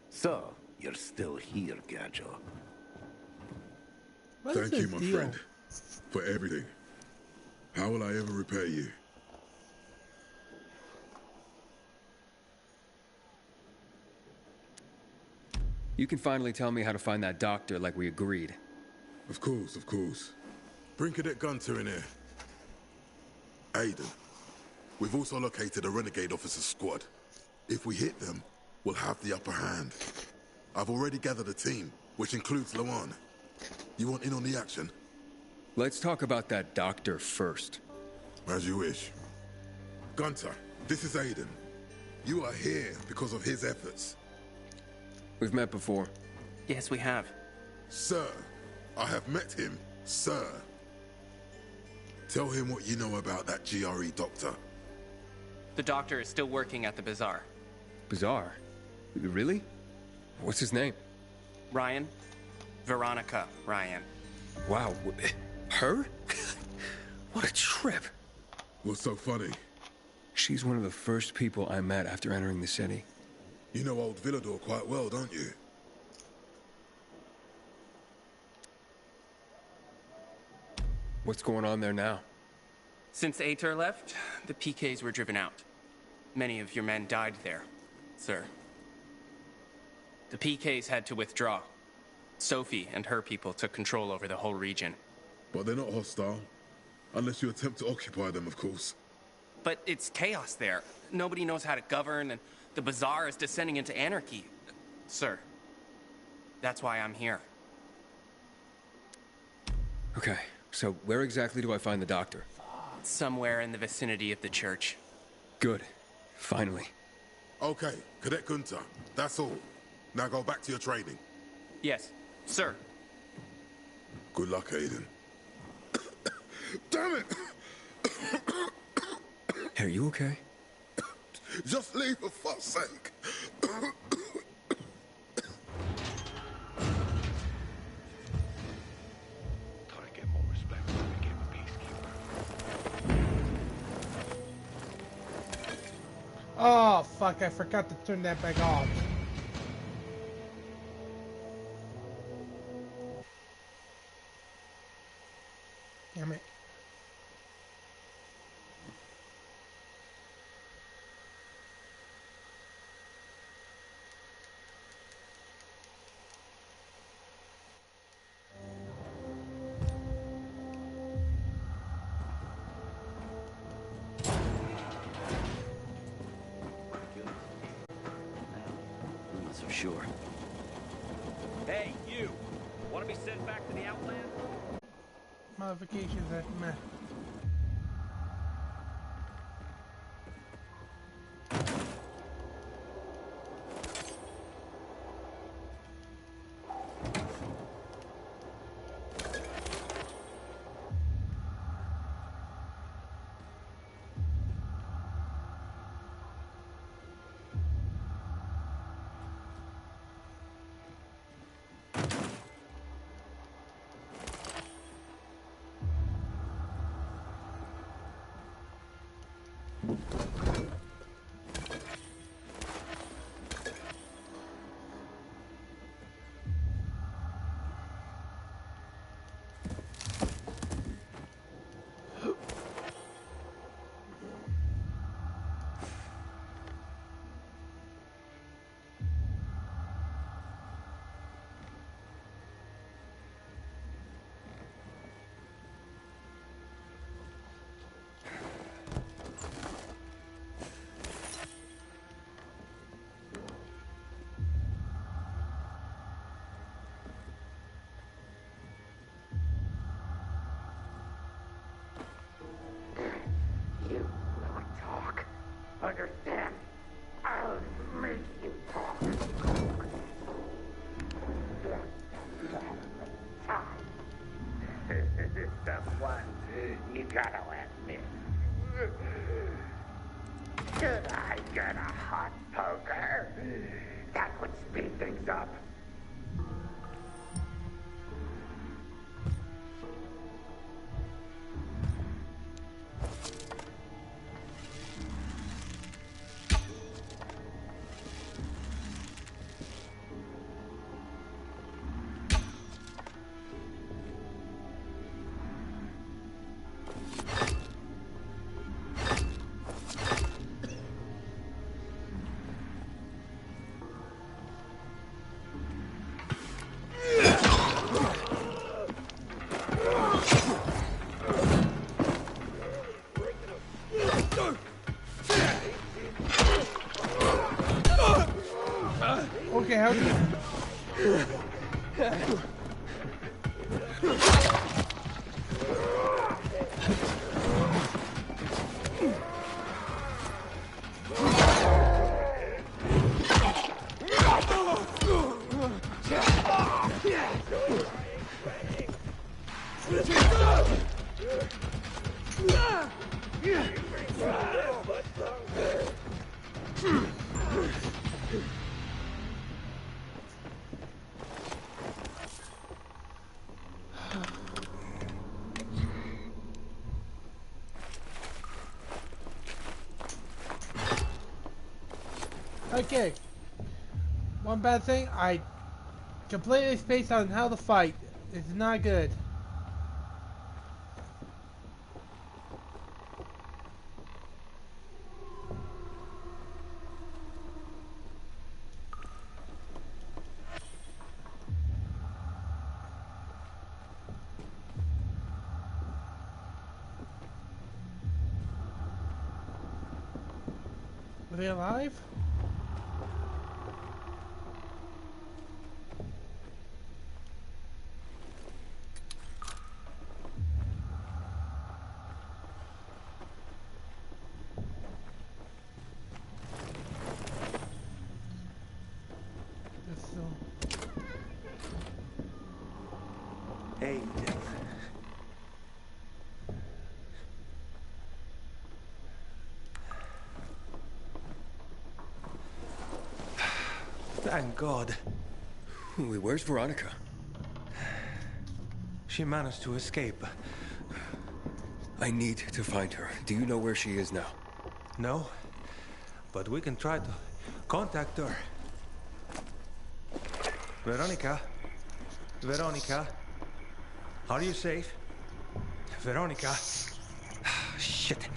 So, you're still here, Gadjo. What is Thank you, this my deal? friend, for everything. How will I ever repay you? You can finally tell me how to find that doctor like we agreed. Of course, of course. Bring Cadet Gunter in here. Aiden, we've also located a renegade officer's squad. If we hit them, we'll have the upper hand. I've already gathered a team, which includes Lawan. You want in on the action? Let's talk about that doctor first. As you wish. Gunter, this is Aiden. You are here because of his efforts. We've met before. Yes, we have. Sir, I have met him, sir. Tell him what you know about that GRE doctor. The doctor is still working at the bazaar. Bizarre. Really? What's his name? Ryan? Veronika Ryan. Wow. Her? What a trip. What's so funny? She's one of the first people I met after entering the city. You know old Villador quite well, don't you? What's going on there now? Since Ater left, the PKs were driven out. Many of your men died there, sir. The PKs had to withdraw. Sophie and her people took control over the whole region. But they're not hostile. Unless you attempt to occupy them, of course. But it's chaos there. Nobody knows how to govern, and the bazaar is descending into anarchy. Sir, that's why I'm here. Okay, so where exactly do I find the doctor? Somewhere in the vicinity of the church. Good. Finally. Okay, Cadet Gunter, that's all. Now go back to your training. Yes, sir. Good luck, Aiden. Damn it! Hey, are you okay? Just leave for fuck's sake. Thought I'd get more respect when I became a peacekeeper. Oh, fuck, I forgot to turn that back off. Damn it. I'm not so sure. Hey, you! Want to be sent back to the Outland? Modifications at meh. Okay, how do you... Okay. One bad thing, I completely spaced on how to fight. It's not good. Are they alive? They're still... Hey, thank God. Wait, where's Veronika? She managed to escape. I need to find her. Do you know where she is now? No, but we can try to contact her. Veronika? Veronika? Are you safe? Veronika? Shit.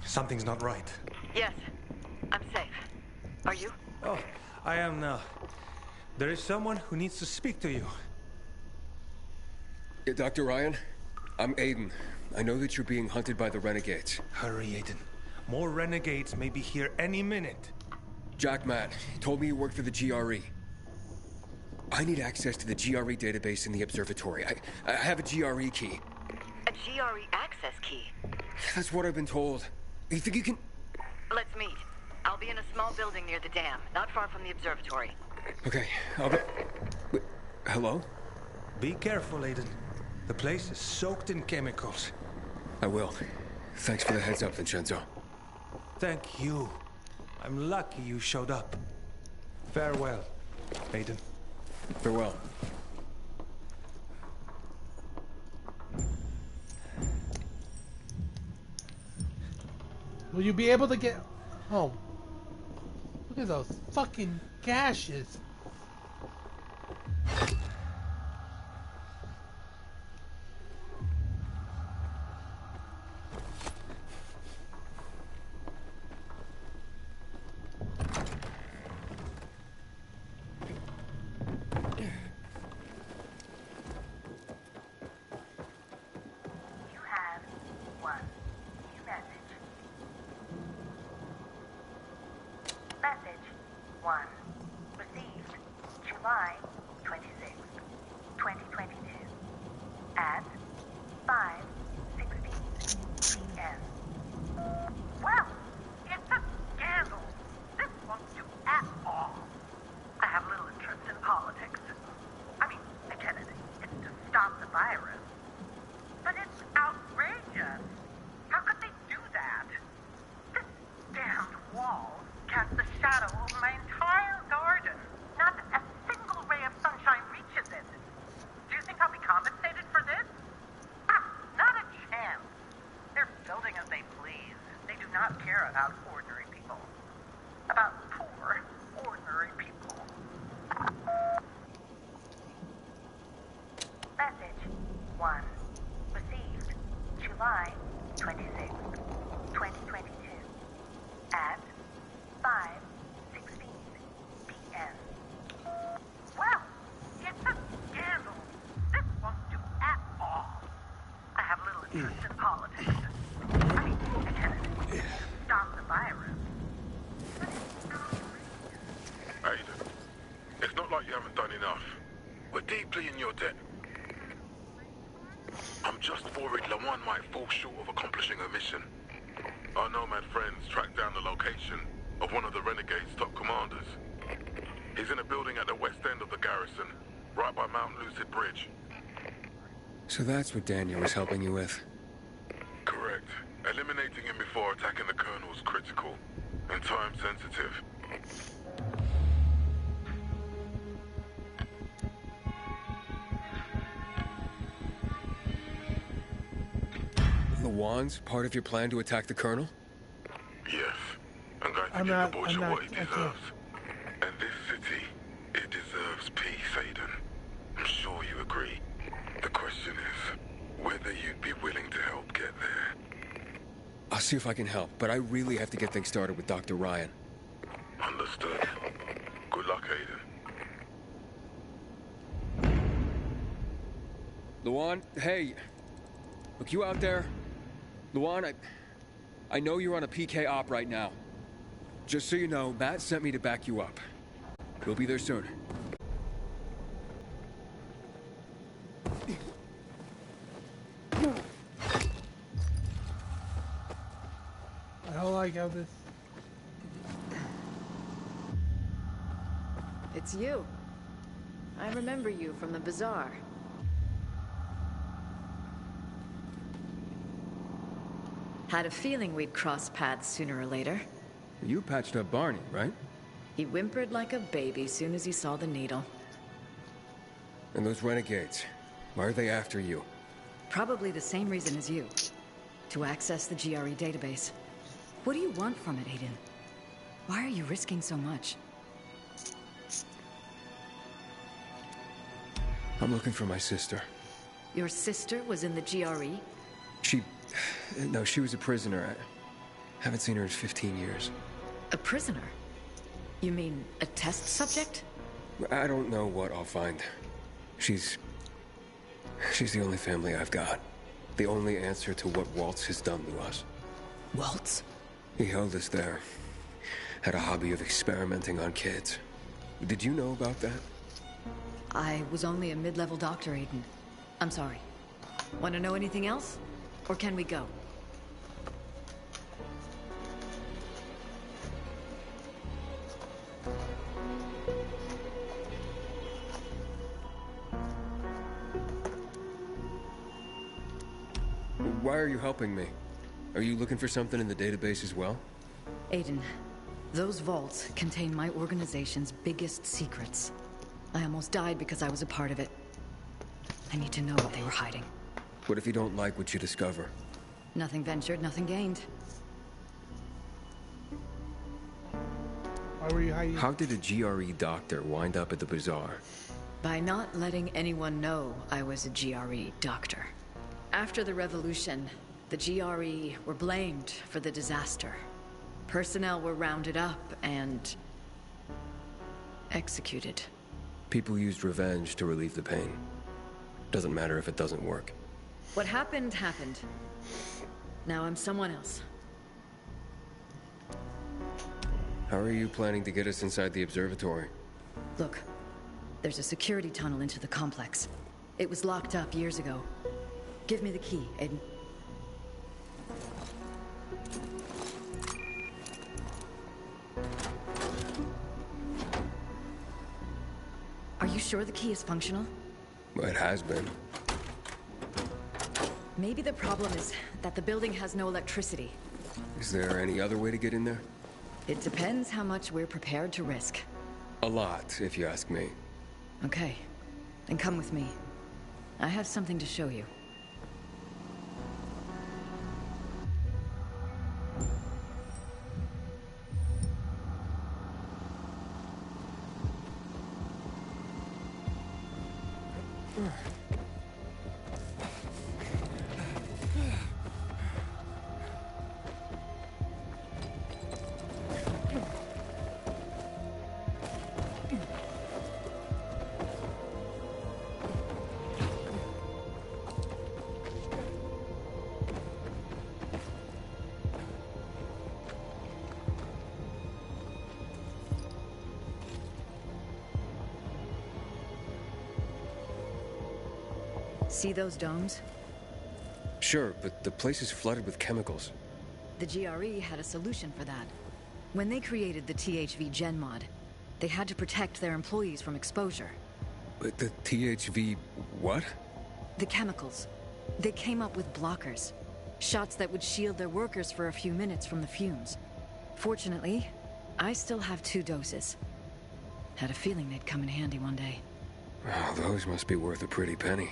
Something's not right. Yes, I'm safe. Are you? Oh, I am now. There is someone who needs to speak to you. Dr. Ryan, I'm Aiden. I know that you're being hunted by the renegades. Hurry, Aiden. More renegades may be here any minute. Jack Matt told me you worked for the GRE. I need access to the GRE database in the observatory. I have a GRE key. A GRE access key? That's what I've been told. You think you can... Let's meet. I'll be in a small building near the dam, not far from the observatory. Okay, I'll be... Wait, hello? Be careful, Aiden. The place is soaked in chemicals. I will. Thanks for the heads up, Vincenzo. Thank you. I'm lucky you showed up. Farewell, Aiden. Farewell. Will you be able to get home? Look at those fucking gashes. You have one new message. Message 1. Received July 26, 2022 at 5:16 p.m. Well, it's a scandal. This won't do at all. I have little interest in politics. I mean, I get it. It's to stop the virus. But it's outrageous. How could they do that? This damned wall casts a shadow over my entire garden. Not a single ray of sunshine reaches it. Do you think I'll be compensated for this? Ah, no. debt. I'm just worried Lawan might fall short of accomplishing her mission. Our nomad friends tracked down the location of one of the Renegade's top commanders. He's in a building at the west end of the garrison, right by Mount Lucid Bridge. So that's what Daniel was helping you with. Correct. Eliminating him before attacking the colonel is critical and time sensitive. Lawan's part of your plan to attack the colonel? Yes. I'm going to give the boy what he deserves. And this city, it deserves peace, Aiden. I'm sure you agree. The question is whether you'd be willing to help get there. I'll see if I can help, but I really have to get things started with Dr. Ryan. Understood. Good luck, Aiden. Lawan, hey. Look, you out there? Lawan, I know you're on a PK op right now. Just so you know, Matt sent me to back you up. We'll be there soon. I don't like how this... It's you. I remember you from the bazaar. Had a feeling we'd cross paths sooner or later. You patched up Barney, right? He whimpered like a baby soon as he saw the needle. And those renegades, why are they after you? Probably the same reason as you. To access the GRE database. What do you want from it, Aiden? Why are you risking so much? I'm looking for my sister. Your sister was in the GRE? No, she was a prisoner. I haven't seen her in 15 years. A prisoner? You mean a test subject? I don't know what I'll find. She's the only family I've got. The only answer to what Waltz has done to us. Waltz? He held us there. Had a hobby of experimenting on kids. Did you know about that? I was only a mid-level doctor, Aiden. I'm sorry. Want to know anything else? Or can we go? Why are you helping me? Are you looking for something in the database as well? Aiden, those vaults contain my organization's biggest secrets. I almost died because I was a part of it. I need to know what they were hiding. What if you don't like what you discover? Nothing ventured, nothing gained. Why were you hiding? How did a GRE doctor wind up at the bazaar? By not letting anyone know I was a GRE doctor. After the revolution, the GRE were blamed for the disaster. Personnel were rounded up and executed. People used revenge to relieve the pain. Doesn't matter if it doesn't work. What happened, happened. Now I'm someone else. How are you planning to get us inside the observatory? Look, there's a security tunnel into the complex. It was locked up years ago. Give me the key, Aiden. Are you sure the key is functional? Well, it has been. Maybe the problem is that the building has no electricity. Is there any other way to get in there? It depends how much we're prepared to risk. A lot, if you ask me. Okay, then come with me. I have something to show you. See those domes? Sure, but the place is flooded with chemicals. The GRE had a solution for that. When they created the THV Gen mod, they had to protect their employees from exposure. But the THV... what? The chemicals. They came up with blockers. Shots that would shield their workers for a few minutes from the fumes. Fortunately, I still have 2 doses. Had a feeling they'd come in handy one day. Oh, those must be worth a pretty penny.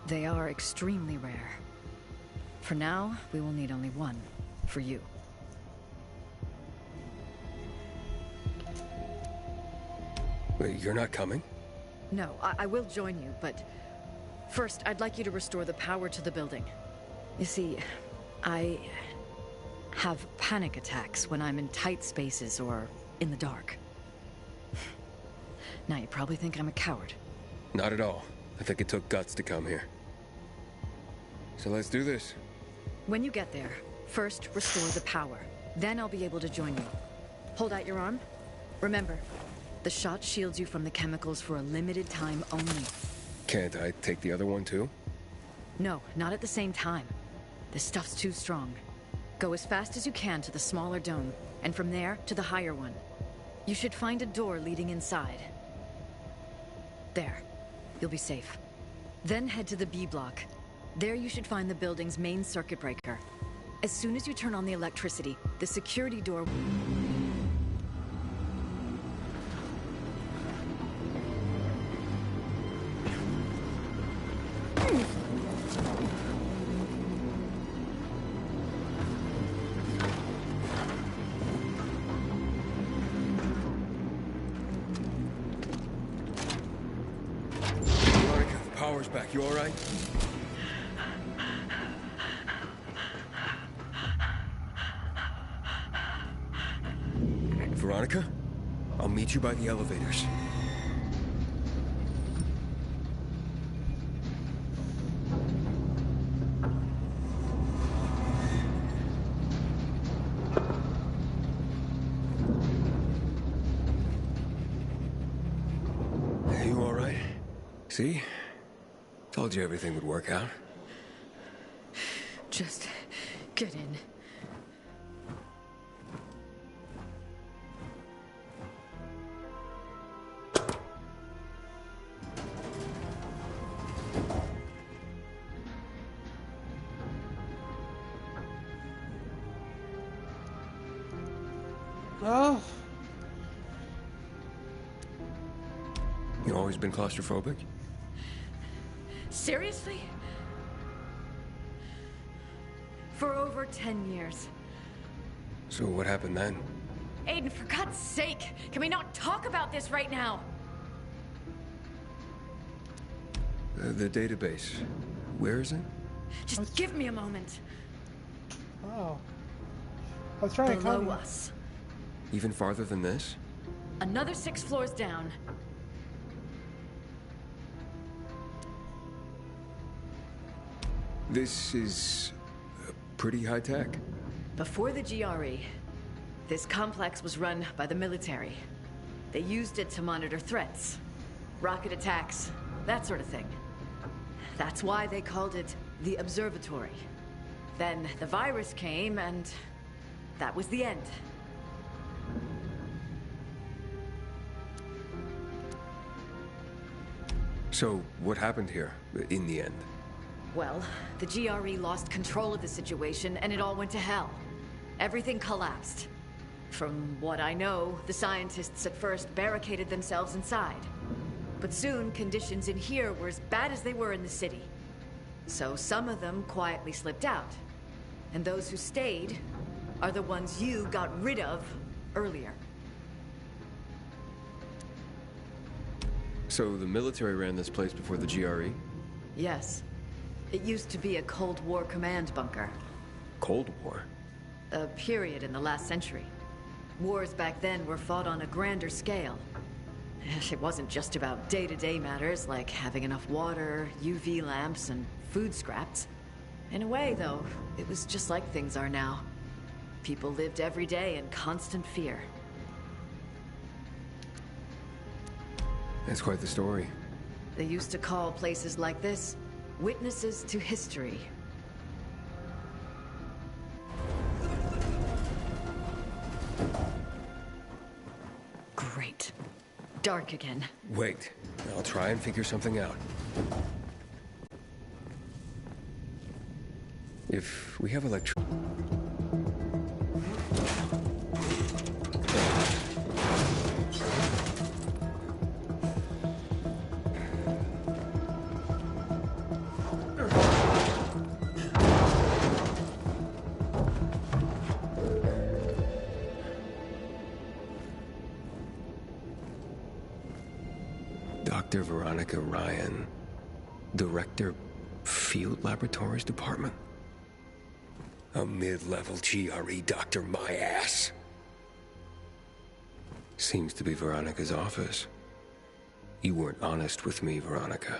They are extremely rare. For now, we will need only 1. For you. Wait, you're not coming? No, I will join you, but... First, I'd like you to restore the power to the building. You see, I... have panic attacks when I'm in tight spaces or in the dark. Now you probably think I'm a coward. Not at all. I think it took guts to come here. So let's do this. When you get there, first restore the power. Then I'll be able to join you. Hold out your arm. Remember, the shot shields you from the chemicals for a limited time only. Can't I take the other one too? No, not at the same time. This stuff's too strong. Go as fast as you can to the smaller dome, and from there to the higher one. You should find a door leading inside. There. You'll be safe. Then head to the B block. There you should find the building's main circuit breaker. As soon as you turn on the electricity, the security door... Veronika, the power's back. You alright? Veronika? I'll meet you by the elevators. You alright? See? Told you everything would work out. Just get in. Oh, You always been claustrophobic? Seriously? For over 10 years. So what happened then? Aiden, for God's sake, can we not talk about this right now? The database. Where is it? Just give me a moment. oh. I was trying to Below come. us. Even farther than this? Another 6 floors down. This is pretty high tech. Before the GRE, this complex was run by the military. They used it to monitor threats, rocket attacks, that sort of thing. That's why they called it the observatory. Then the virus came, and that was the end. So what happened here, in the end? Well, the GRE lost control of the situation, and it all went to hell. Everything collapsed. From what I know, the scientists at first barricaded themselves inside. But soon, conditions in here were as bad as they were in the city. So some of them quietly slipped out. And those who stayed are the ones you got rid of earlier. So the military ran this place before the GRE? Yes. It used to be a Cold War command bunker. Cold War? A period in the last century. Wars back then were fought on a grander scale. It wasn't just about day-to-day matters like having enough water, UV lamps, and food scraps. In a way, though, it was just like things are now. People lived every day in constant fear. That's quite the story. They used to call places like this Witnesses to history. Great. Dark again. Wait, I'll try and figure something out. If we have Dr. Veronika Ryan, Director, Field Laboratories Department? A mid-level GRE doctor, my ass. Seems to be Veronika's office. You weren't honest with me, Veronika.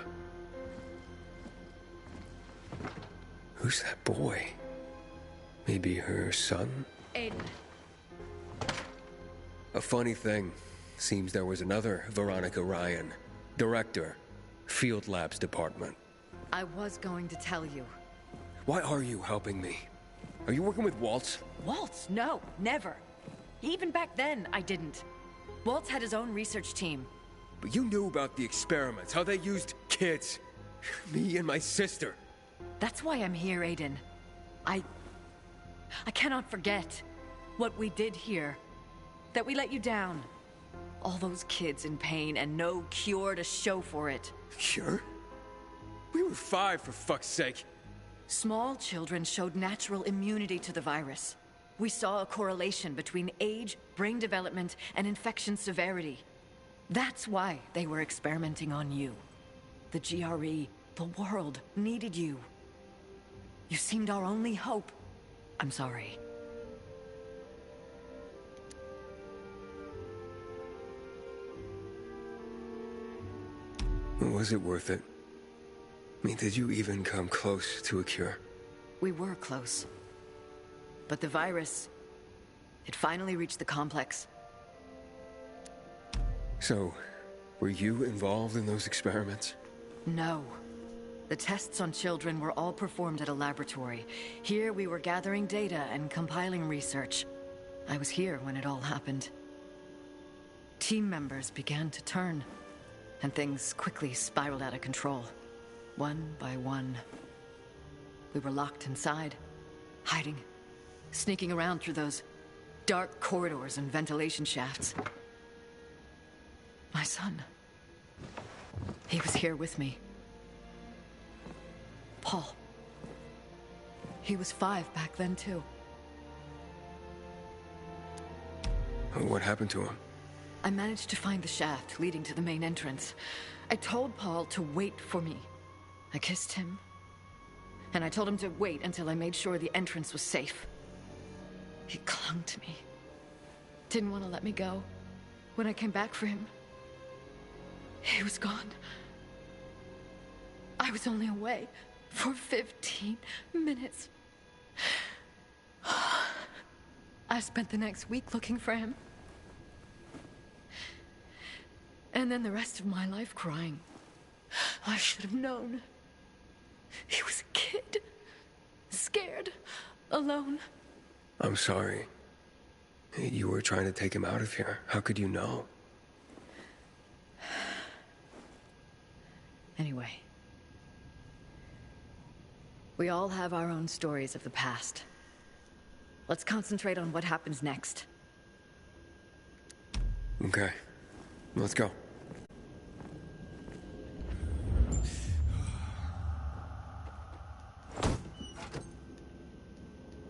Who's that boy? Maybe her son? Aiden. A funny thing. Seems there was another Veronika Ryan. Director, Field Labs Department. I was going to tell you. Why are you helping me? Are you working with Waltz? Waltz? No, never. Even back then, I didn't. Waltz had his own research team. But you knew about the experiments, how they used kids. Me and my sister. That's why I'm here, Aiden. I cannot forget what we did here. That we let you down. All those kids in pain and no cure to show for it. Cure? We were 5, for fuck's sake. Small children showed natural immunity to the virus. We saw a correlation between age, brain development, and infection severity. That's why they were experimenting on you. The GRE, the world, needed you. You seemed our only hope. I'm sorry. Was it worth it? I mean, did you even come close to a cure? We were close. But the virus, it finally reached the complex. So, were you involved in those experiments? No. The tests on children were all performed at a laboratory. Here we were gathering data and compiling research. I was here when it all happened. Team members began to turn, and things quickly spiraled out of control. One by one. We were locked inside, hiding, sneaking around through those dark corridors and ventilation shafts. My son, he was here with me. Paul. He was 5 back then, too. What happened to him? I managed to find the shaft leading to the main entrance. I told Paul to wait for me. I kissed him, and I told him to wait until I made sure the entrance was safe. He clung to me. Didn't want to let me go. When I came back for him, he was gone. I was only away for 15 minutes. I spent the next week looking for him. And then the rest of my life crying. I should have known. He was a kid. Scared. Alone. I'm sorry. You were trying to take him out of here. How could you know? Anyway. We all have our own stories of the past. Let's concentrate on what happens next. Okay. Let's go.